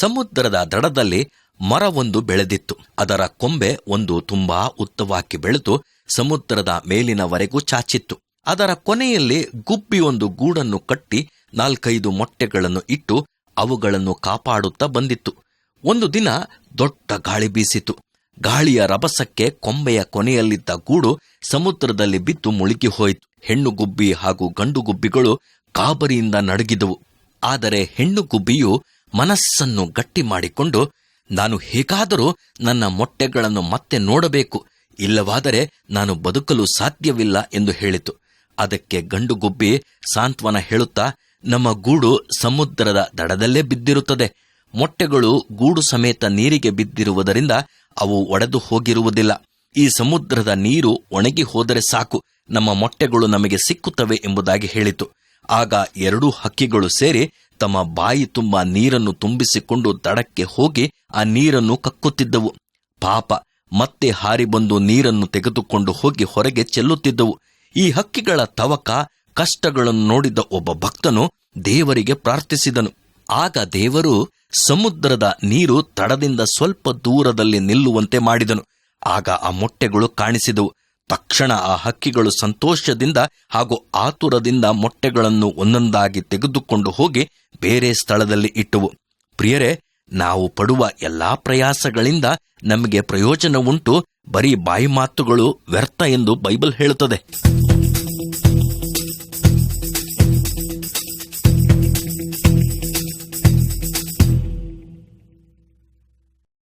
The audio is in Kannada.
ಸಮುದ್ರದ ದಡದಲ್ಲಿ ಮರವೊಂದು ಬೆಳೆದಿತ್ತು. ಅದರ ಕೊಂಬೆ ಒಂದು ತುಂಬಾ ಉದ್ದವಾಗಿ ಬೆಳೆದು ಸಮುದ್ರದ ಮೇಲಿನವರೆಗೂ ಚಾಚಿತ್ತು. ಅದರ ಕೊನೆಯಲ್ಲಿ ಗುಬ್ಬಿಯೊಂದು ಗೂಡನ್ನು ಕಟ್ಟಿ 4-5 ಮೊಟ್ಟೆಗಳನ್ನು ಇಟ್ಟು ಅವುಗಳನ್ನು ಕಾಪಾಡುತ್ತಾ ಬಂದಿತ್ತು. ಒಂದು ದಿನ ದೊಡ್ಡ ಗಾಳಿ ಬೀಸಿತು. ಗಾಳಿಯ ರಭಸಕ್ಕೆ ಕೊಂಬೆಯ ಕೊನೆಯಲ್ಲಿದ್ದ ಗೂಡು ಸಮುದ್ರದಲ್ಲಿ ಬಿದ್ದು ಮುಳುಗಿ ಹೋಯಿತು. ಹೆಣ್ಣು ಗುಬ್ಬಿ ಹಾಗೂ ಗಂಡು ಗುಬ್ಬಿಗಳು ಗಾಬರಿಯಿಂದ ನಡುಗಿದವು. ಆದರೆ ಹೆಣ್ಣು ಗುಬ್ಬಿಯು ಮನಸ್ಸನ್ನು ಗಟ್ಟಿ ಮಾಡಿಕೊಂಡು, ನಾನು ಹೇಗಾದರೂ ನನ್ನ ಮೊಟ್ಟೆಗಳನ್ನು ಮತ್ತೆ ನೋಡಬೇಕು, ಇಲ್ಲವಾದರೆ ನಾನು ಬದುಕಲು ಸಾಧ್ಯವಿಲ್ಲ ಎಂದು ಹೇಳಿತು. ಅದಕ್ಕೆ ಗಂಡು ಗುಬ್ಬಿ ಸಾಂತ್ವನ ಹೇಳುತ್ತಾ, ನಮ್ಮ ಗೂಡು ಸಮುದ್ರದ ದಡದಲ್ಲೇ ಬಿದ್ದಿರುತ್ತದೆ. ಮೊಟ್ಟೆಗಳು ಗೂಡು ಸಮೇತ ನೀರಿಗೆ ಬಿದ್ದಿರುವುದರಿಂದ ಅವು ಒಡೆದು ಹೋಗಿರುವುದಿಲ್ಲ. ಈ ಸಮುದ್ರದ ನೀರು ಒಣಗಿ ಹೋದರೆ ಸಾಕು, ನಮ್ಮ ಮೊಟ್ಟೆಗಳು ನಮಗೆ ಸಿಕ್ಕುತ್ತವೆ ಎಂಬುದಾಗಿ ಹೇಳಿತು. ಆಗ 2 ಹಕ್ಕಿಗಳು ಸೇರಿ ತಮ್ಮ ಬಾಯಿ ತುಂಬ ನೀರನ್ನು ತುಂಬಿಸಿಕೊಂಡು ದಡಕ್ಕೆ ಹೋಗಿ ಆ ನೀರನ್ನು ಕಕ್ಕುತ್ತಿದ್ದವು. ಪಾಪ, ಮತ್ತೆ ಹಾರಿ ಬಂದು ನೀರನ್ನು ತೆಗೆದುಕೊಂಡು ಹೋಗಿ ಹೊರಗೆ ಚೆಲ್ಲುತ್ತಿದ್ದವು. ಈ ಹಕ್ಕಿಗಳ ತವಕ ಕಷ್ಟಗಳನ್ನು ನೋಡಿದ ಒಬ್ಬ ಭಕ್ತನು ದೇವರಿಗೆ ಪ್ರಾರ್ಥಿಸಿದನು. ಆಗ ದೇವರು ಸಮುದ್ರದ ನೀರು ತಡದಿಂದ ಸ್ವಲ್ಪ ದೂರದಲ್ಲಿ ನಿಲ್ಲುವಂತೆ ಮಾಡಿದನು. ಆಗ ಆ ಮೊಟ್ಟೆಗಳು ಕಾಣಿಸಿದವು. ತಕ್ಷಣ ಆ ಹಕ್ಕಿಗಳು ಸಂತೋಷದಿಂದ ಹಾಗೂ ಆತುರದಿಂದ ಮೊಟ್ಟೆಗಳನ್ನು ಒಂದೊಂದಾಗಿ ತೆಗೆದುಕೊಂಡು ಹೋಗಿ ಬೇರೆ ಸ್ಥಳದಲ್ಲಿ ಇಟ್ಟವು. ಪ್ರಿಯರೇ, ನಾವು ಪಡುವ ಎಲ್ಲಾ ಪ್ರಯಾಸಗಳಿಂದ ನಮಗೆ ಪ್ರಯೋಜನ ಉಂಟು, ಬರೀ ಬಾಯಿ ಮಾತುಗಳು ವ್ಯರ್ಥ ಎಂದು ಬೈಬಲ್ ಹೇಳುತ್ತದೆ.